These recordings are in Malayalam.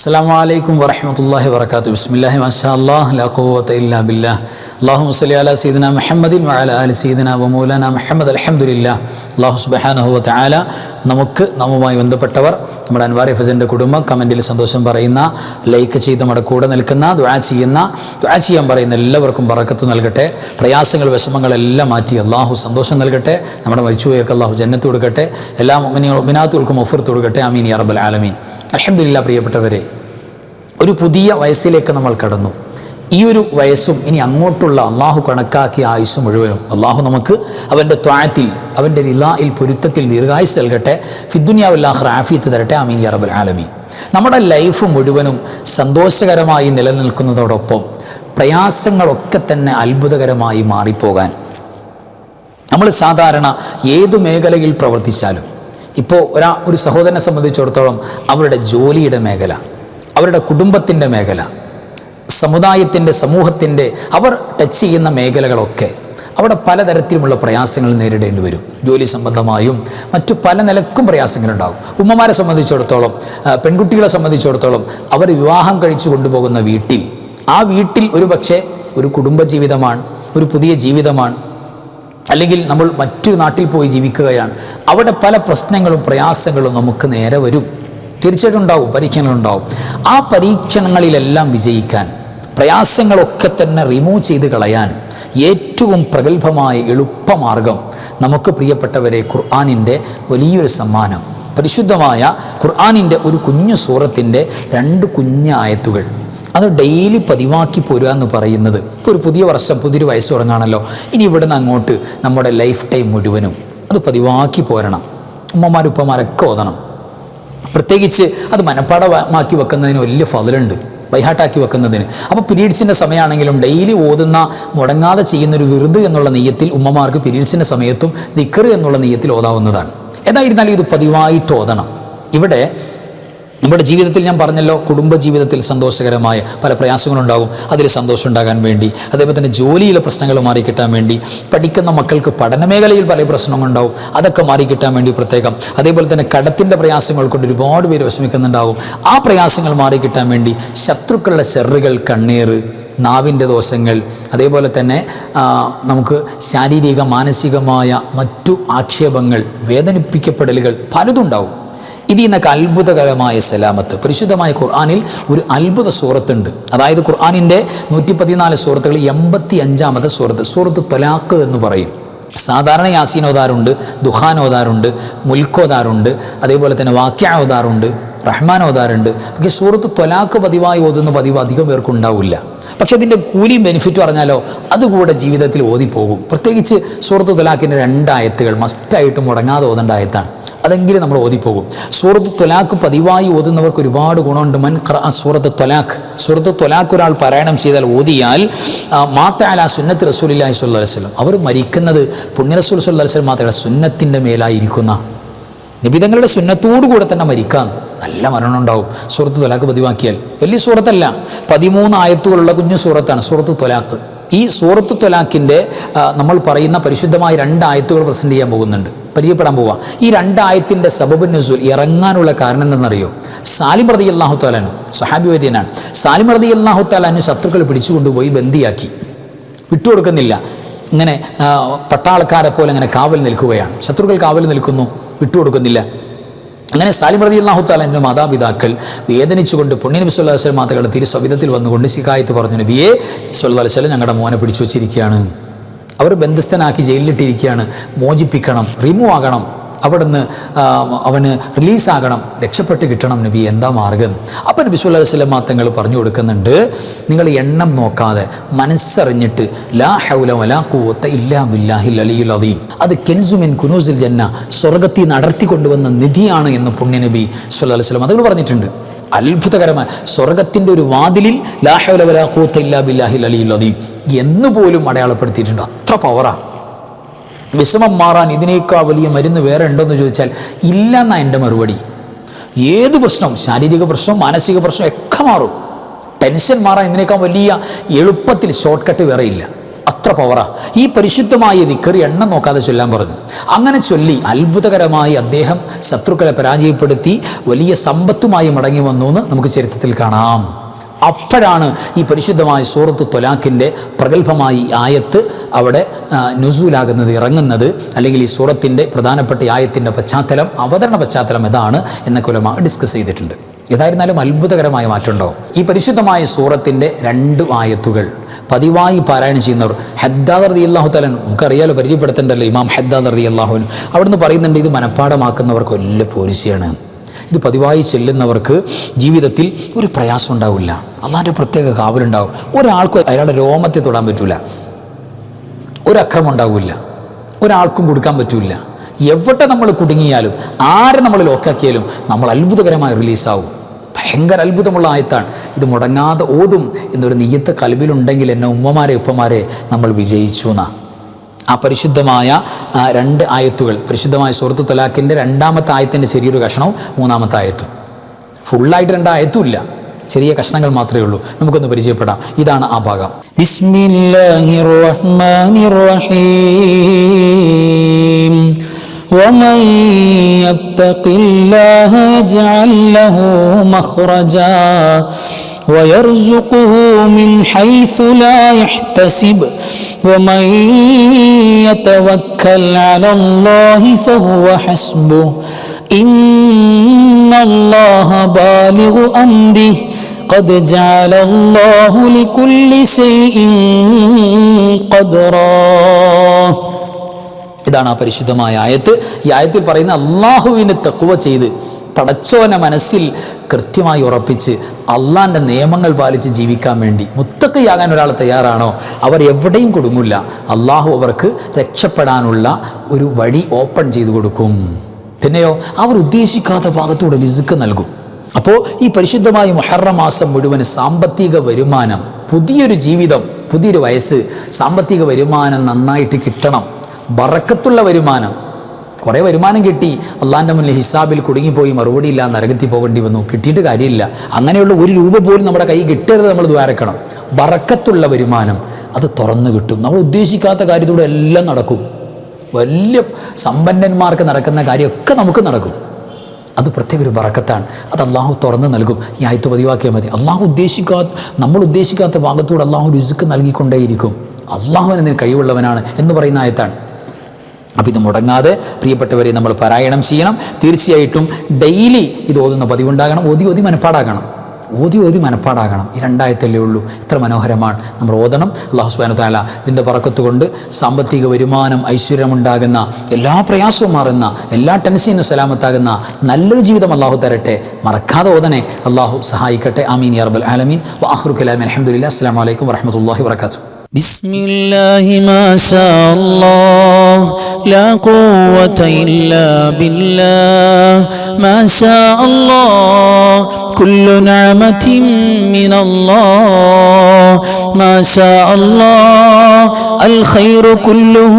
അസ്സലാമു വറഹ്മത്തുള്ളാഹി വബറകാതുഹു. ബിസ്മില്ലാഹി മാഷാഅല്ലാഹ് ലാ ഖുവത ഇല്ലാ ബില്ലാഹ്. അല്ലാഹുമ്മ സ്വല്ലി അലാ സയ്യിദിനാ മുഹമ്മദിൻ വഅലാ ആലി സയ്യിദിനാ വമൗലാനാ മുഹമ്മദ്. അൽഹംദുലില്ലാഹ്. അല്ലാഹു സുബ്ഹാനഹു വ തആല നമ്മുമായി ബന്ധപ്പെട്ടവർ, നമ്മുടെ അൻവാർ ഫസന്റെ കുടുംബം, കമൻറ്റിൽ സന്തോഷം പറയുന്ന, ലൈക്ക് ചെയ്ത് നമ്മുടെ കൂടെ നിൽക്കുന്ന, ദുആ ചെയ്യാൻ പറയുന്ന എല്ലാവർക്കും ബറക്കത്ത് നൽകട്ടെ. പ്രയാസങ്ങൾ വിഷമങ്ങളെല്ലാം മാറ്റി അല്ലാഹു സന്തോഷം നൽകട്ടെ. നമ്മുടെ മരിച്ചുപോയവർക്ക് അല്ലാഹു ജന്നത്ത് കൊടുക്കട്ടെ. എല്ലാ മുഅ്മിനീങ്ങൾക്കും മഗ്ഫിറത്ത് കൊടുക്കട്ടെ. ആമീൻ യാ റബ്ബൽ ആലമീൻ. അൽഹംദുലില്ലാഹ്. പ്രിയപ്പെട്ടവരെ, ഒരു പുതിയ വയസ്സിലേക്ക് നമ്മൾ കടന്നു. ഈ ഒരു വയസ്സും ഇനി അങ്ങോട്ടുള്ള അള്ളാഹു കണക്കാക്കിയ ആയുസ് മുഴുവനും അള്ളാഹു നമുക്ക് അവൻ്റെ ത്വാഅത്തിൽ, അവൻ്റെ റിളായിൽ, പൊരുത്തത്തിൽ ദീർഘായുസ് നൽകട്ടെ. ഫിദ്ദുനിയാവിൽ ആഖിറ ആഫിയത്ത് തരട്ടെ. ആമീൻ യാ റബ്ബൽ ആലമീൻ. നമ്മുടെ ലൈഫ് മുഴുവനും സന്തോഷകരമായി നിലനിൽക്കുന്നതോടൊപ്പം പ്രയാസങ്ങളൊക്കെ തന്നെ അത്ഭുതകരമായി മാറിപ്പോകാൻ, നമ്മൾ സാധാരണ ഏതു മേഖലയിൽ പ്രവർത്തിച്ചാലും, ഇപ്പോൾ ഒരു സഹോദരനെ സംബന്ധിച്ചിടത്തോളം അവരുടെ ജോലിയുടെ മേഖല, അവരുടെ കുടുംബത്തിൻ്റെ മേഖല, സമൂഹത്തിൻ്റെ അവർ ടച്ച് ചെയ്യുന്ന മേഖലകളൊക്കെ അവിടെ പലതരത്തിലുമുള്ള പ്രയാസങ്ങൾ നേരിടേണ്ടി വരും. ജോലി സംബന്ധമായും മറ്റു പല നിലക്കും പ്രയാസങ്ങളുണ്ടാകും. ഉമ്മമാരെ സംബന്ധിച്ചിടത്തോളം, പെൺകുട്ടികളെ സംബന്ധിച്ചിടത്തോളം അവർ വിവാഹം കഴിച്ചു കൊണ്ടുപോകുന്ന വീട്ടിൽ, ആ വീട്ടിൽ ഒരു പക്ഷേ ഒരു കുടുംബജീവിതമാണ്, ഒരു പുതിയ ജീവിതമാണ്, അല്ലെങ്കിൽ നമ്മൾ മറ്റൊരു നാട്ടിൽ പോയി ജീവിക്കുകയാണ്. അവിടെ പല പ്രശ്നങ്ങളും പ്രയാസങ്ങളും നമുക്ക് നേരെ വരും. തീർച്ചയായിട്ടും ഉണ്ടാവും, പരീക്ഷണങ്ങളുണ്ടാവും. ആ പരീക്ഷണങ്ങളിലെല്ലാം വിജയിക്കാൻ, പ്രയാസങ്ങളൊക്കെ തന്നെ റിമൂവ് ചെയ്ത് കളയാൻ ഏറ്റവും പ്രഗത്ഭമായ എളുപ്പമാർഗം നമുക്ക് പ്രിയപ്പെട്ടവരെ ഖുർആനിൻ്റെ വലിയൊരു സമ്മാനം, പരിശുദ്ധമായ ഖുർആനിൻ്റെ ഒരു കുഞ്ഞു സൂറത്തിൻ്റെ 2 കുഞ്ഞ് ആയത്തുകൾ, അത് ഡെയിലി പതിവാക്കി പോരുക എന്ന് പറയുന്നത്. ഇപ്പോൾ ഒരു പുതിയ വർഷം, പുതിയൊരു വയസ്സ് തുടങ്ങുകയാണല്ലോ. ഇനി ഇവിടെ നിന്ന് അങ്ങോട്ട് നമ്മുടെ ലൈഫ് ടൈം മുഴുവനും അത് പതിവാക്കി പോരണം. ഉമ്മമാരുപ്പമാരൊക്കെ ഓതണം. പ്രത്യേകിച്ച് അത് മനപ്പാടമാക്കി വെക്കുന്നതിന് വലിയ ഫളലുണ്ട്, ബൈഹാട്ടാക്കി വെക്കുന്നതിന്. അപ്പോൾ പീരീഡ്സിൻ്റെ സമയമാണെങ്കിലും ഡെയിലി ഓതുന്ന, മുടങ്ങാതെ ചെയ്യുന്നൊരു വിറുദ് എന്നുള്ള നെയ്യത്തിൽ ഉമ്മമാർക്ക് പീരീഡ്സിൻ്റെ സമയത്തും ദിക്ർ എന്നുള്ള നെയ്യത്തിൽ ഓതാവുന്നതാണ്. ഏതായിരുന്നാലും ഇത് പതിവായിട്ട് ഓതണം. ഇവിടെ നമ്മുടെ ജീവിതത്തിൽ ഞാൻ പറഞ്ഞല്ലോ, കുടുംബജീവിതത്തിൽ സന്തോഷകരമായ പല പ്രയാസങ്ങളുണ്ടാകും. അതിൽ സന്തോഷം ഉണ്ടാകാൻ വേണ്ടി, അതേപോലെ തന്നെ ജോലിയിലെ പ്രശ്നങ്ങൾ മാറിക്കിട്ടാൻ വേണ്ടി, പഠിക്കുന്ന മക്കൾക്ക് പഠനമേഖലയിൽ പല പ്രശ്നങ്ങളുണ്ടാവും, അതൊക്കെ മാറിക്കിട്ടാൻ വേണ്ടി പ്രത്യേകം. അതേപോലെ തന്നെ കടത്തിൻ്റെ പ്രയാസങ്ങൾ കൊണ്ട് ഒരുപാട് പേര് വിഷമിക്കുന്നുണ്ടാവും. ആ പ്രയാസങ്ങൾ മാറിക്കിട്ടാൻ വേണ്ടി ശത്രുക്കളുടെ ഷെറുകൾ, കണ്ണീർ, നാവിൻ്റെ ദോഷങ്ങൾ, അതേപോലെ തന്നെ നമുക്ക് ശാരീരിക മാനസികമായ മറ്റു ആക്ഷേപങ്ങൾ, വേദനിപ്പിക്കപ്പെടലുകൾ പലതുണ്ടാവും. ഇതിൽ നിന്നൊക്കെ അത്ഭുതകരമായ സലാമത്ത് പരിശുദ്ധമായ ഖുർആനിൽ ഒരു അത്ഭുത സൂറത്തുണ്ട്. അതായത് ഖുർആനിൻ്റെ 114 സൂറത്തുകൾ 85ാമത്തെ സൂറത്ത് ത്വലാഖ് എന്ന് പറയും. സാധാരണ യാസീൻ ഓതാറുണ്ട്, ദുഹാൻ ഓതാറുണ്ട്, മുൽക്ക് ഓതാറുണ്ട്, അതേപോലെ തന്നെ വാക്യ ഓതാറുണ്ട്, റഹ്മാൻ ഓതാറുണ്ട്. പക്ഷേ സൂറത്ത് ത്വലാഖ് പതിവായി ഓതുന്ന പതിവ് അധികം പേർക്കുണ്ടാവില്ല. പക്ഷെ അതിൻ്റെ കൂലിയും ബെനിഫിറ്റ് പറഞ്ഞാലോ അതുകൂടെ ജീവിതത്തിൽ ഓതിപ്പോകും. പ്രത്യേകിച്ച് സൂറത്ത് ത്വലാഖിൻ്റെ 2 ആയത്തുകൾ മസ്റ്റായിട്ട് മുടങ്ങാതെ ഓതേണ്ട ആയത്താണ്. അതെങ്കിലും നമ്മൾ ഓതിപ്പോകും. സൂറത്ത് ത്വലാഖ് പതിവായി ഓതുന്നവർക്ക് ഒരുപാട് ഗുണമുണ്ട്. മൻ ഖറഅ സൂറത്ത് ത്വലാഖ് ഒരാൾ പാരായണം ചെയ്താൽ, ഓതിയാൽ, മാത അലാ സുന്നത്ത് റസൂലുള്ളാഹി സ്വല്ലല്ലാഹു അലൈഹി വസല്ലം, അവർ മരിക്കുന്നത് പുണ്യ റസൂൽ സ്വല്ലല്ലാഹു അലൈഹി വസല്ലം മാത്രമല്ല, സുന്നത്തിൻ്റെ മേലായിരിക്കുന്ന നബിതങ്ങളുടെ സുന്നത്തോടു കൂടെ തന്നെ മരിക്കാൻ നല്ല മരണം ഉണ്ടാവും. സൂറത്ത് ത്വലാഖ് പതിവാക്കിയാൽ. വലിയ സൂറത്തല്ല, 13 ആയത്തുകളുള്ള കുഞ്ഞു സൂറത്താണ് സൂറത്ത് ത്വലാഖ്. ഈ സൂറത്ത് ത്വലാഖിൻ്റെ നമ്മൾ പറയുന്ന പരിശുദ്ധമായ 2 ആയത്തുകൾ പ്രസൻറ്റ് ചെയ്യാൻ പോകുന്നുണ്ട്, പരിചയപ്പെടാൻ പോവുക. ഈ 2 ആയത്തിൻ്റെ സബബുൻ നുസൂൽ, ഇറങ്ങാനുള്ള കാരണം എന്തെന്നറിയോ? സാലിം റളിയല്ലാഹു തആല അൻഹു, സ്വഹാബി വര്യനാണ്. സാലിം റളിയല്ലാഹു തആല അൻഹു ശത്രുക്കൾ പിടിച്ചുകൊണ്ടുപോയി ബന്ദിയാക്കി, വിട്ടുകൊടുക്കുന്നില്ല. ഇങ്ങനെ പട്ടാളക്കാരെ പോലെ ഇങ്ങനെ കാവൽ നിൽക്കുകയാണ്. ശത്രുക്കൾ കാവൽ നിൽക്കുന്നു, വിട്ടുകൊടുക്കുന്നില്ല. അങ്ങനെ സാലിം റളിയല്ലാഹു തആല അൻഹു മാതാപിതാക്കൾ വേദനിച്ചുകൊണ്ട് പുണ്യനബി സ്വല്ലല്ലാഹു അലൈഹി വസല്ലം മാതകളുടെ തിരുസവിധത്തിൽ വന്നുകൊണ്ട് ശികായത്ത് പറഞ്ഞു, നബിയെ സ്വല്ലല്ലാഹു അലൈഹി വസല്ലം ഞങ്ങളുടെ മോനെ പിടിച്ചു വച്ചിരിക്കുകയാണ്, അവർ ബന്ധസ്ഥനാക്കി ജയിലിലിട്ടിരിക്കുകയാണ്, മോചിപ്പിക്കണം, റിമൂവ് ആകണം, അവിടുന്ന് അവന് റിലീസാകണം, രക്ഷപ്പെട്ട് കിട്ടണം നബി, എന്താ മാർഗം? അപ്പോൾ നബി സ്വല്ലല്ലാഹു അലൈഹി വസല്ലം തങ്ങൾ പറഞ്ഞു കൊടുക്കുന്നുണ്ട്, നിങ്ങൾ എണ്ണം നോക്കാതെ മനസ്സറിഞ്ഞിട്ട് ലാ ഹൗല വലാ ഖുവത ഇല്ലാ ബില്ലാഹിൽ അലിയുൽ അദീം, അത് കെൻസു മിൻ കുനൂസിൽ ജന്ന, സ്വർഗ്ഗത്തിൽ നടത്തി കൊണ്ടുവന്ന നിധിയാണ് എന്ന് പുണ്യനബി സ്വല്ലല്ലാഹു അലൈഹി വസല്ലം അതുകൾ പറഞ്ഞിട്ടുണ്ട്. അത്ഭുതകരമായ സ്വർഗത്തിൻ്റെ ഒരു വാതിലിൽ ലാ ഹൗല വലാ ഖുവത ഇല്ലാ ബില്ലാഹിൽ അലിയുൽ അദീം എന്നുപോലും അടയാളപ്പെടുത്തിയിട്ടുണ്ട്. അത്ര പവറാണ്. വിഷമം മാറാൻ ഇതിനേക്കാൾ വലിയ മരുന്ന് വേറെ ഉണ്ടോയെന്ന് ചോദിച്ചാൽ ഇല്ല എന്നാണ് എൻ്റെ മറുപടി. ഏത് പ്രശ്നം, ശാരീരിക പ്രശ്നം, മാനസിക പ്രശ്നം ഒക്കെ മാറും. ടെൻഷൻ മാറാൻ ഇതിനേക്കാൾ വലിയ എളുപ്പത്തിൽ ഷോർട്ട് കട്ട് വേറെ ഇല്ല. അത്ര പവറാ ഈ പരിശുദ്ധമായ ദിക്ർ, എണ്ണം നോക്കാതെ ചൊല്ലാൻ പറഞ്ഞു. അങ്ങനെ ചൊല്ലി അത്ഭുതകരമായി അദ്ദേഹം ശത്രുക്കളെ പരാജയപ്പെടുത്തി വലിയ സമ്പത്തുമായി മടങ്ങി വന്നു എന്ന് നമുക്ക് ചരിത്രത്തിൽ കാണാം. അപ്പോഴാണ് ഈ പരിശുദ്ധമായ സൂറത്ത് ത്വലാഖിൻ്റെ പ്രഗത്ഭമായി ആയത്ത് അവിടെ നുസൂലാകുന്നത്, ഇറങ്ങുന്നത്. അല്ലെങ്കിൽ ഈ സൂറത്തിൻ്റെ പ്രധാനപ്പെട്ട ആയത്തിൻ്റെ പശ്ചാത്തലം, അവതരണ പശ്ചാത്തലം ഏതാണ് എന്നൊക്കെ ഉലമാ ഡിസ്കസ് ചെയ്തിട്ടുണ്ട്. ഏതായിരുന്നാലും അത്ഭുതകരമായ മാറ്റമുണ്ടാവും. ഈ പരിശുദ്ധമായ സൂറത്തിൻ്റെ 2 ആയത്തുകൾ പതിവായി പാരായണം ചെയ്യുന്നവർ, ഹദ്ദാദ് റളിയല്ലാഹു തആല, നമുക്കറിയാലോ, പരിചയപ്പെടുത്തേണ്ടല്ലോ ഇമാം ഹദ്ദാദ് റളിയല്ലാഹു അൻഹു, അവിടുന്ന് പറയുന്നുണ്ട് ഇത് മനഃപ്പാടമാക്കുന്നവർക്ക് വലിയ പോലീസിയാണ്. ഇത് പതിവായി ചെല്ലുന്നവർക്ക് ജീവിതത്തിൽ ഒരു പ്രയാസം ഉണ്ടാവില്ല, അള്ളാഹിൻ്റെ പ്രത്യേക കാവലുണ്ടാവും. ഒരാൾക്കും അയാളുടെ രോമത്തെ തൊടാൻ പറ്റില്ല, ഒരക്രമം ഉണ്ടാവില്ല, ഒരാൾക്കും കൊടുക്കാൻ പറ്റില്ല. എവിടെ നമ്മൾ കുടുങ്ങിയാലും ആരെ നമ്മൾ ലോക്കാക്കിയാലും നമ്മൾ അത്ഭുതകരമായി റിലീസാവും. ഭയങ്കര അത്ഭുതമുള്ള ആയത്താണ്. ഇത് മുടങ്ങാതെ ഓതും എന്നൊരു നിയ്യത്ത് കൽബിലുണ്ടെങ്കിൽ എന്നെ ഉമ്മമാരെ ഉപ്പമാരെ നമ്മൾ വിജയിച്ചു എന്നാ. ആ പരിശുദ്ധമായ 2 ആയത്തുകൾ, പരിശുദ്ധമായ സൂറത്ത് ത്വലാഖിൻ്റെ 2ാമത്തെ ആയത്തിൻ്റെ ചെറിയൊരു കഷ്ണവും 3ാമത്തെ ആയത്തും. ഫുള്ളായിട്ട് 2 ആയത്തും ഇല്ല, ചെറിയ കഷ്ണങ്ങൾ മാത്രമേ ഉള്ളൂ. നമുക്കൊന്ന് പരിചയപ്പെടാം. ഇതാണ് ആ ഭാഗം. ബിസ്മില്ലാഹിർ റഹ്മാനിർ റഹീം. ومن يتق الله يجعل له مخرجا ويرزقه من حيث لا يحتسب ومن يتوكل على الله فهو حسبه إن الله بالغ أمره قد جعل الله لكل شيء قدرا. ഇതാണ് ആ പരിശുദ്ധമായ ആയത്ത്. ഈ ആയത്തിൽ പറയുന്ന അള്ളാഹുവിനെ തഖ്വ ചെയ്ത് പടച്ചോനെ മനസ്സിൽ കൃത്യമായി ഉറപ്പിച്ച് അള്ളാഹിൻ്റെ നിയമങ്ങൾ പാലിച്ച് ജീവിക്കാൻ വേണ്ടി മുത്തഖിയാകാൻ ഒരാൾ തയ്യാറാണോ അവർ എവിടെയും കുടുങ്ങില്ല. അള്ളാഹു അവർക്ക് രക്ഷപ്പെടാനുള്ള ഒരു വഴി ഓപ്പൺ ചെയ്തു കൊടുക്കും. പിന്നെയോ അവർ ഉദ്ദേശിക്കാത്ത ഭാഗത്തൂടെ റിസ്ക് നൽകും. അപ്പോൾ ഈ പരിശുദ്ധമായ മുഹറം മാസം മുഴുവൻ സാമ്പത്തിക വരുമാനം, പുതിയൊരു ജീവിതം, പുതിയൊരു വയസ്സ്, സാമ്പത്തിക വരുമാനം നന്നായിട്ട് കിട്ടണം. ബറക്കത്തുള്ള വരുമാനം. കുറേ വരുമാനം കിട്ടി, അള്ളാഹിൻ്റെ മുന്നിൽ ഹിസാബിൽ കുടുങ്ങിപ്പോയി മറുപടിയില്ല, നരകത്തിൽ പോകേണ്ടി വന്നു, കിട്ടിയിട്ട് കാര്യമില്ല. അങ്ങനെയുള്ള 1 രൂപ പോലും നമ്മുടെ കൈ കിട്ടരുത്, നമ്മൾ ദ്വാരക്കണം. ബറക്കത്തുള്ള വരുമാനം അത് തുറന്നു കിട്ടും. നമ്മൾ ഉദ്ദേശിക്കാത്ത കാര്യത്തിലൂടെ എല്ലാം നടക്കും. വലിയ സമ്പന്നന്മാർക്ക് നടക്കുന്ന കാര്യമൊക്കെ നമുക്ക് നടക്കും. അത് പ്രത്യേക ഒരു ബറക്കത്താണ്. അത് അള്ളാഹു തുറന്ന് നൽകും. ഈ ആയത്ത് പതിവാക്കിയാൽ മതി. നമ്മൾ ഉദ്ദേശിക്കാത്ത ഭാഗത്തൂടെ അള്ളാഹു റിസ്ക് നൽകിക്കൊണ്ടേയിരിക്കും. അള്ളാഹുവിന് കഴിവുള്ളവനാണ് എന്ന് പറയുന്ന ആയത്താണ്. അപ്പം ഇത് മുടങ്ങാതെ പ്രിയപ്പെട്ടവരെ നമ്മൾ പാരായണം ചെയ്യണം. തീർച്ചയായിട്ടും ഡെയിലി ഇത് ഓതുന്ന പതിവുണ്ടാകണം. ഓതി മനപ്പാടാകണം. ഈ 2 ആയത്തല്ലേ ഉള്ളൂ. ഇത്ര മനോഹരമാണ്. നമ്മൾ ഓതണം. അല്ലാഹു സുബ്ഹാനഹു വ തആല ഇതിൻ്റെ ബറക്കത്ത് കൊണ്ട് സാമ്പത്തിക വരുമാനം, ഐശ്വര്യമുണ്ടാകുന്ന, എല്ലാ പ്രയാസവും മാറുന്ന, എല്ലാ ടെൻഷനും സലാമത്താകുന്ന നല്ലൊരു ജീവിതം അള്ളാഹു തരട്ടെ. മറക്കാതെ ഓതണേ. അള്ളാഹു സഹായിക്കട്ടെ. ആമീൻ യാ റബ്ബൽ ആലമീൻ. വ ആഖിറു കലാമി അൽഹംദുലില്ലാഹി. അസ്സലാമു അലൈക്കും വറഹ്മത്തുള്ളാഹി വബറകാതുഹു. بسم الله ما شاء الله لا قوة إلا بالله ما شاء الله كل نعمة من الله ما شاء الله الخير كله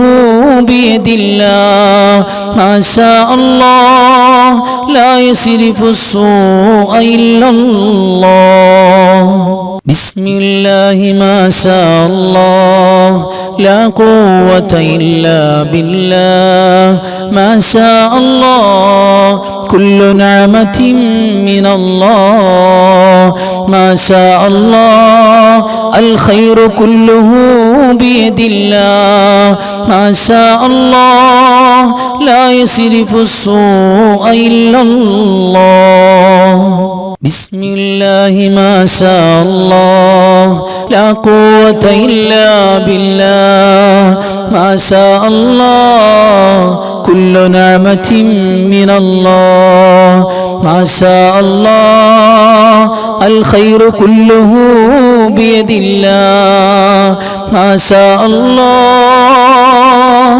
بيد الله ما شاء الله لا يصرف السوء إلا الله بسم الله ما شاء الله لا قوة إلا بالله ما شاء الله كل نعمة من الله ما شاء الله الخير كله بيد الله ما شاء الله لا يصرف السوء إلا الله بسم الله ما شاء الله لا قوة إلا بالله ما شاء الله كل نعمة من الله ما شاء الله الخير كله بيد الله ما شاء الله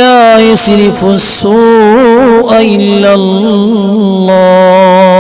لا يصرف السوء إلا الله